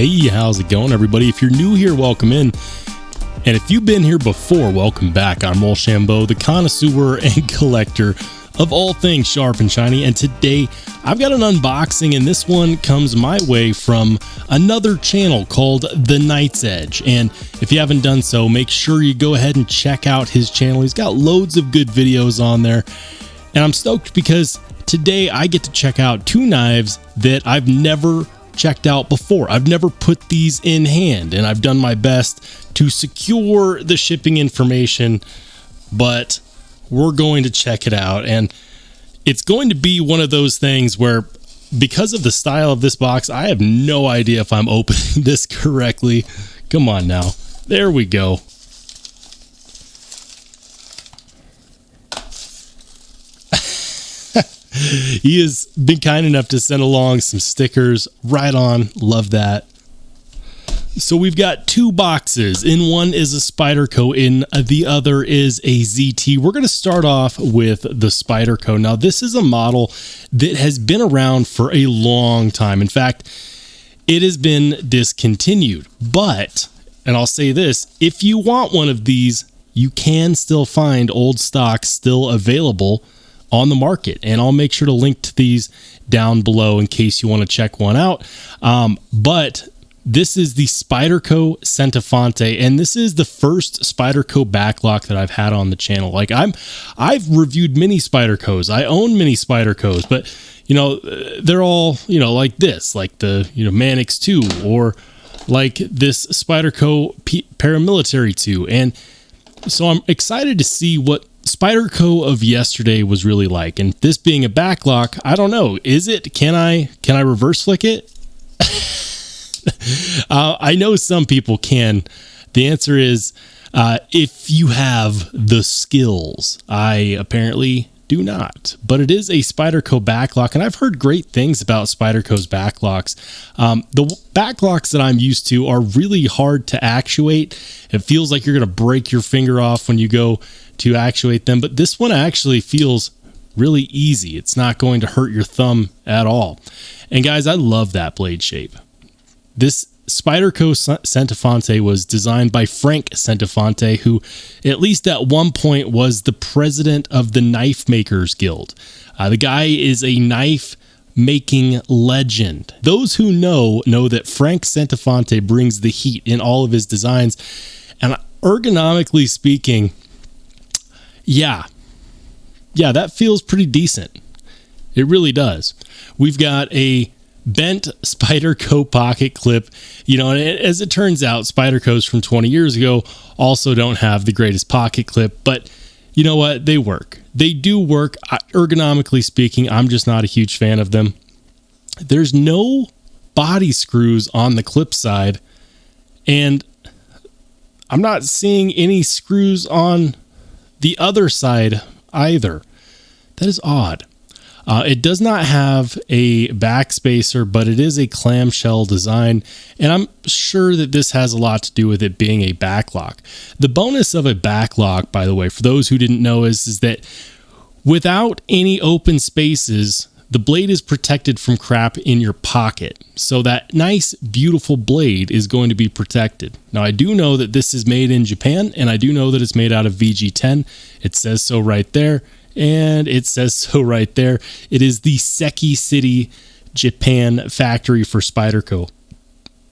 Hey, how's it going, everybody? If you're new here, welcome in. And if you've been here before, welcome back. I'm Rollshambo, the connoisseur and collector of all things sharp and shiny. And today I've got an unboxing, and this one comes my way from another channel called The Night's Edge. And if you haven't done so, make sure you go ahead and check out his channel. He's got loads of good videos on there. And I'm stoked because today I get to check out two knives that I've never checked out before. I've never put these in hand, and I've done my best to secure the shipping information, but we're going to check it out. And it's going to be one of those things where, because of the style of this box, I have no idea if I'm opening this correctly. Come on now. There we go. He has been kind enough to send along some stickers. Right on. Love that. So we've got two boxes. In one is a Spyderco, in the other is a ZT. We're going to start off with the Spyderco. Now, this is a model that has been around for a long time. In fact, it has been discontinued. But, and I'll say this, if you want one of these, you can still find old stock still available on the market, and I'll make sure to link to these down below in case you want to check one out. But this is the Spyderco Centofante, and this is the first Spyderco backlock that I've had on the channel. Like I've reviewed many Spydercos. I own many Spydercos, but you know, they're all, you know, like this, like the, you know, Manix 2, or like this Spyderco Paramilitary 2. And so I'm excited to see what Spyderco of yesterday was really like. And this being a backlock, I don't know. Is it? Can I reverse flick it? I know some people can. The answer is if you have the skills. I apparently do not. But it is a Spyderco backlock, and I've heard great things about Spyderco's backlocks. The backlocks that I'm used to are really hard to actuate. It feels like you're going to break your finger off when you go to actuate them, but this one actually feels really easy. It's not going to hurt your thumb at all. And guys, I love that blade shape. This Spyderco Centofante was designed by Frank Centofante, who at least at one point was the president of the Knife Makers Guild. The guy is a knife making legend. Those who know that Frank Centofante brings the heat in all of his designs. And ergonomically speaking, yeah, that feels pretty decent. It really does. We've got a bent Spyderco pocket clip, you know, and as it turns out, Spydercos from 20 years ago also don't have the greatest pocket clip, but you know what? They work. They do work. Ergonomically speaking, I'm just not a huge fan of them. There's no body screws on the clip side, and I'm not seeing any screws on the other side either. That is odd. It does not have a backspacer, but it is a clamshell design, and I'm sure that this has a lot to do with it being a backlock. The bonus of a backlock, by the way, for those who didn't know, is that without any open spaces, the blade is protected from crap in your pocket. So that nice, beautiful blade is going to be protected. Now, I do know that this is made in Japan, and I do know that it's made out of VG10. It says so right there. And it says so right there. It is the Seki City, Japan factory for Spyderco.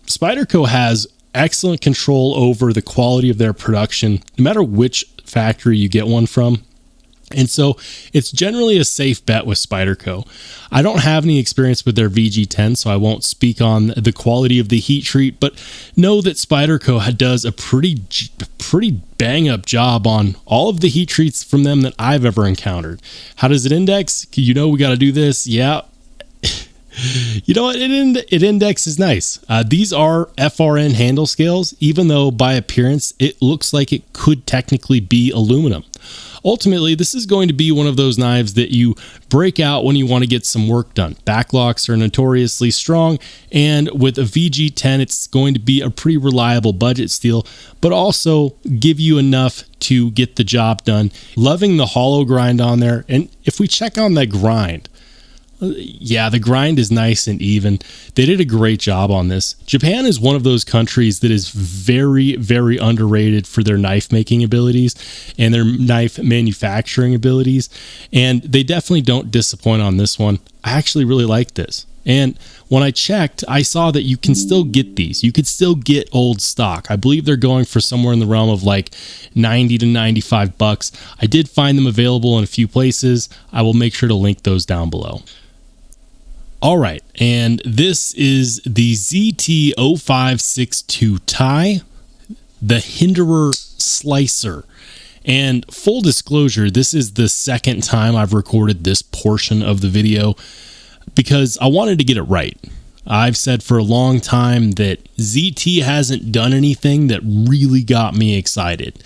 Spyderco has excellent control over the quality of their production, no matter which factory you get one from. And so it's generally a safe bet with Spyderco. I don't have any experience with their VG10, so I won't speak on the quality of the heat treat, but know that Spyderco does a pretty bang up job on all of the heat treats from them that I've ever encountered. How does it index? You know, we got to do this. Yeah. You know what? It indexes nice. These are FRN handle scales, even though by appearance, it looks like it could technically be aluminum. Ultimately, this is going to be one of those knives that you break out when you want to get some work done. Backlocks are notoriously strong, and with a VG10, it's going to be a pretty reliable budget steel, but also give you enough to get the job done. Loving the hollow grind on there, and if we check on that grind, yeah, the grind is nice and even. They did a great job on this. Japan is one of those countries that is very, very underrated for their knife making abilities and their knife manufacturing abilities. And they definitely don't disappoint on this one. I actually really like this. And when I checked, I saw that you can still get these. You could still get old stock. I believe they're going for somewhere in the realm of like 90 to 95 bucks. I did find them available in a few places. I will make sure to link those down below. All right, and this is the ZT0562 tie, the Hinderer Slicer. And full disclosure, this is the second time I've recorded this portion of the video because I wanted to get it right. I've said for a long time that ZT hasn't done anything that really got me excited.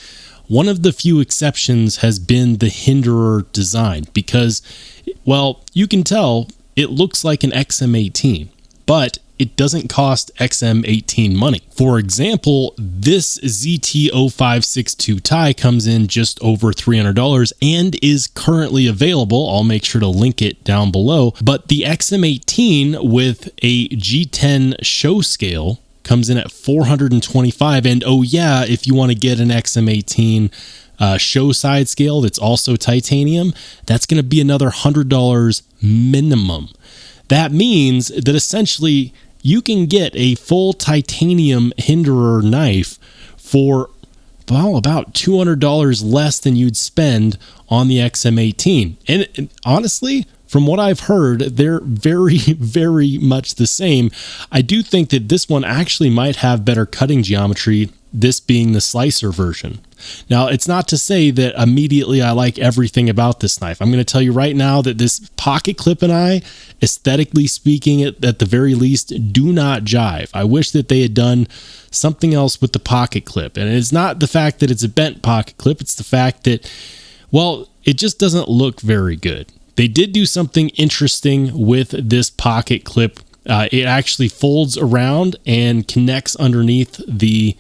One of the few exceptions has been the Hinderer design because, well, you can tell it looks like an XM18, but it doesn't cost XM18 money. For example, this ZT0562 tie comes in just over $300 and is currently available. I'll make sure to link it down below. But the XM18 with a G10 show scale comes in at $425. And oh yeah, if you want to get an XM18 show side scale that's also titanium, that's going to be another $100 minimum. That means that essentially you can get a full titanium Hinderer knife for, well, about $200 less than you'd spend on the XM18. And honestly, from what I've heard, they're very, very much the same. I do think that this one actually might have better cutting geometry, this being the slicer version. Now, it's not to say that immediately I like everything about this knife. I'm going to tell you right now that this pocket clip and I, aesthetically speaking, at the very least, do not jive. I wish that they had done something else with the pocket clip. And it's not the fact that it's a bent pocket clip. It's the fact that, well, it just doesn't look very good. They did do something interesting with this pocket clip. It actually folds around and connects underneath the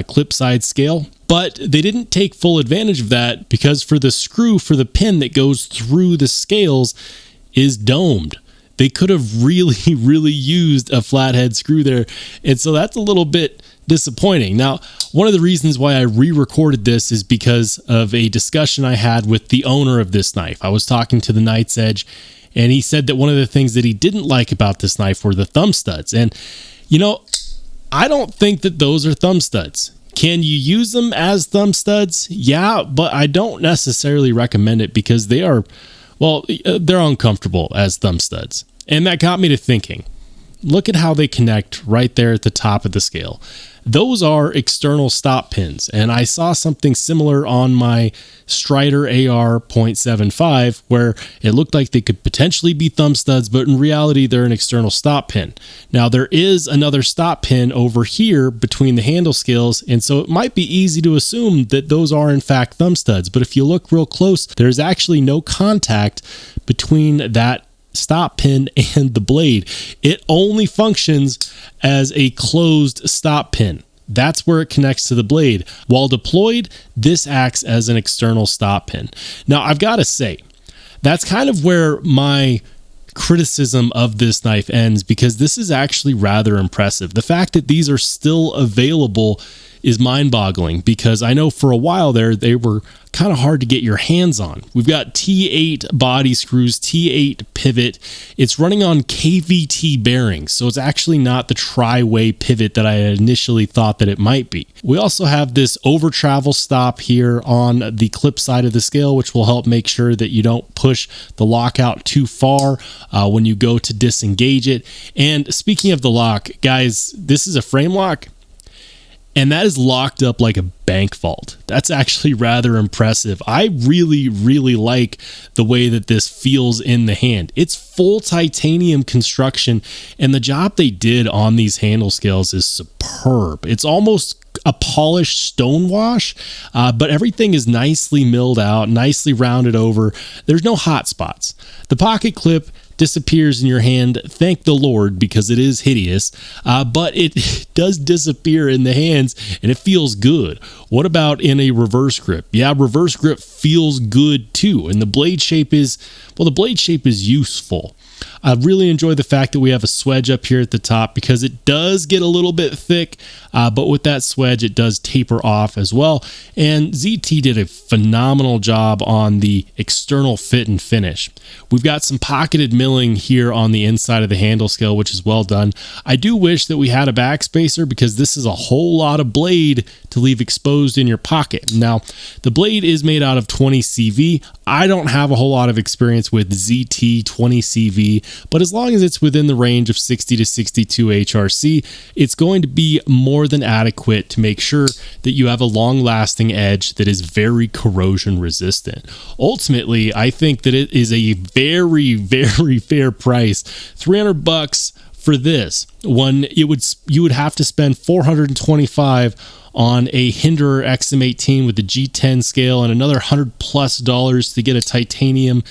clip side scale, but they didn't take full advantage of that because for the screw for the pin that goes through the scales is domed. They could have really used a flathead screw there, and so that's a little bit disappointing. Now, one of the reasons why I re-recorded this is because of a discussion I had with the owner of this knife. I was talking to the Knight's Edge, and he said that one of the things that he didn't like about this knife were the thumb studs. And, you know, I don't think that those are thumb studs. Can you use them as thumb studs? Yeah, but I don't necessarily recommend it because they are, well, they're uncomfortable as thumb studs. And that got me to thinking, look at how they connect right there at the top of the scale. Those are external stop pins, and I saw something similar on my Strider AR .75 where it looked like they could potentially be thumb studs, but in reality they're an external stop pin. Now there is another stop pin over here between the handle scales, and so it might be easy to assume that those are in fact thumb studs, but if you look real close, there's actually no contact between that stop pin and the blade. It only functions as a closed stop pin. That's where it connects to the blade. While deployed, this acts as an external stop pin. Now, I've got to say, that's kind of where my criticism of this knife ends, because this is actually rather impressive. The fact that these are still available is mind-boggling, because I know for a while there they were kind of hard to get your hands on. We've got T8 body screws, T8 pivot. It's running on KVT bearings, so it's actually not the tri-way pivot that I initially thought that it might be. We also have this over travel stop here on the clip side of the scale, which will help make sure that you don't push the lock out too far when you go to disengage it. And speaking of the lock, guys, this is a frame lock, and that is locked up like a bank vault. That's actually rather impressive. I really like the way that this feels in the hand. It's full titanium construction, and the job they did on these handle scales is superb. It's almost a polished stone wash, but everything is nicely milled out, nicely rounded over. There's no hot spots. The pocket clip disappears in your hand. Thank the Lord, because it is hideous, but it does disappear in the hands and it feels good. What about in a reverse grip? Yeah, reverse grip feels good too. And the blade shape is, well, the blade shape is useful. I really enjoy the fact that we have a swedge up here at the top, because it does get a little bit thick, but with that swedge, it does taper off as well. And ZT did a phenomenal job on the external fit and finish. We've got some pocketed milling here on the inside of the handle scale, which is well done. I do wish that we had a backspacer, because this is a whole lot of blade to leave exposed in your pocket. Now, the blade is made out of 20 CV. I don't have a whole lot of experience with ZT 20 CV, but as long as it's within the range of 60 to 62 HRC, it's going to be more than adequate to make sure that you have a long-lasting edge that is very corrosion resistant. Ultimately, I think that it is a very, very fair price. $300 for this one. You would have to spend $425 on a Hinderer XM18 with the G10 scale, and another $100+ to get a titanium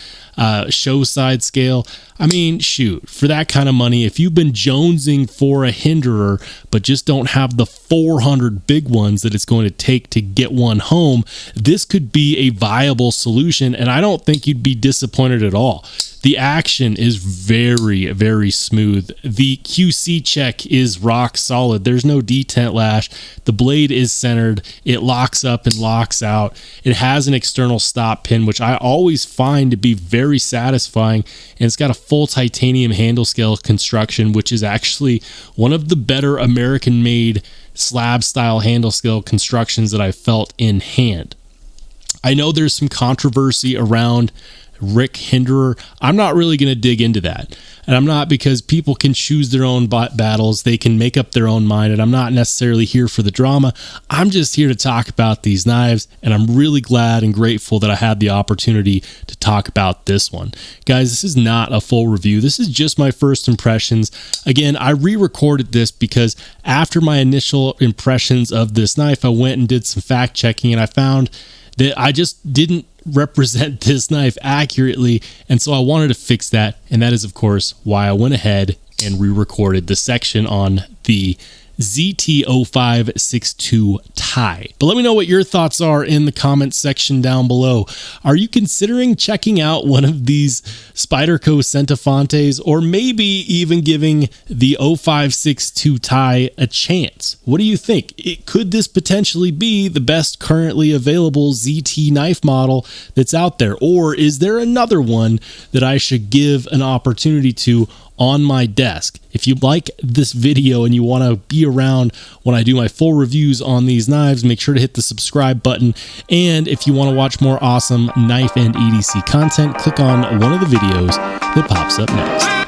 show side scale. I mean, shoot, for that kind of money, if you've been jonesing for a Hinderer but just don't have the 400 big ones that it's going to take to get one home, this could be a viable solution, and I don't think you'd be disappointed at all. The action is very, very smooth. The QC check is rock solid. There's no detent lash. The blade is centered. It locks up and locks out. It has an external stop pin, which I always find to be very satisfying. And it's got a full titanium handle scale construction, which is actually one of the better American-made slab style handle scale constructions that I've felt in hand. I know there's some controversy around Rick Hinderer. I'm not really going to dig into that. And I'm not, because people can choose their own battles. They can make up their own mind. And I'm not necessarily here for the drama. I'm just here to talk about these knives. And I'm really glad and grateful that I had the opportunity to talk about this one. Guys, this is not a full review. This is just my first impressions. Again, I re-recorded this because after my initial impressions of this knife, I went and did some fact checking, and I found that I just didn't represent this knife accurately, and so I wanted to fix that, and that is of course why I went ahead and re-recorded the section on the ZT0562 tie. But let me know what your thoughts are in the comments section down below. Are you considering checking out one of these Spyderco Centofantes, or maybe even giving the 0562 tie a chance? What do you think? Could this potentially be the best currently available ZT knife model that's out there? Or is there another one that I should give an opportunity to on my desk? If you like this video and you want to be around when I do my full reviews on these knives, make sure to hit the subscribe button. And if you want to watch more awesome knife and EDC content, click on one of the videos that pops up next.